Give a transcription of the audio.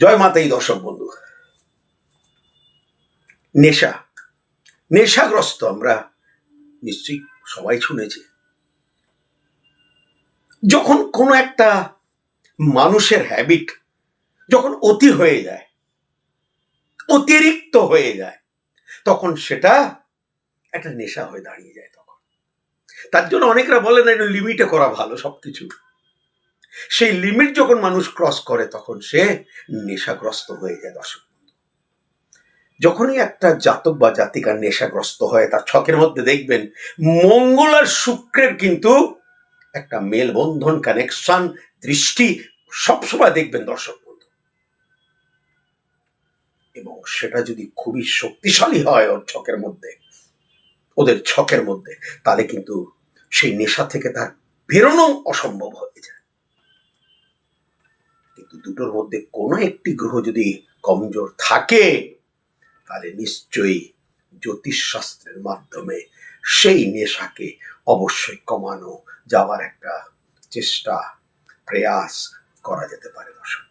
জয় মাতাই দর্শক বন্ধু। নেশা, নেশাগ্রস্ত আমরা নিশ্চয়ই সবাই শুনেছি। যখন কোনো একটা মানুষের হ্যাবিট যখন অতি হয়ে যায়, অতিরিক্ত হয়ে যায়, তখন সেটা একটা নেশা হয়ে দাঁড়িয়ে যায়। তখন তার জন্য অনেকরা বলেন এটা লিমিটে করা ভালো সবকিছু। সেই লিমিট যখন মানুষ ক্রস করে তখন সে নেশাগ্রস্ত হয়ে যায়। দর্শক, যখনই একটা জাতক বা জাতিকা নেশাগ্রস্ত হয় তার ছকের মধ্যে দেখবেন মঙ্গল আর শুক্রের কিন্তু একটা মেলবন্ধন, কানেকশন, দৃষ্টি সবসময় দেখবেন দর্শক বন্ধু। এবং সেটা যদি খুবই শক্তিশালী হয় ওর ছকের মধ্যে, ওদের ছকের মধ্যে, তাহলে কিন্তু সেই নেশা থেকে তার বেরোনো অসম্ভব হয়ে যায়। কিন্তু দুটোর মধ্যে কোনো একটি গ্রহ যদি কমজোর থাকে তাহলে নিশ্চয়ই জ্যোতিষশাস্ত্রের মাধ্যমে সেই নেশাকে অবশ্যই কমানো যাবার একটা চেষ্টা, প্রয়াস করা যেতে পারে দর্শক।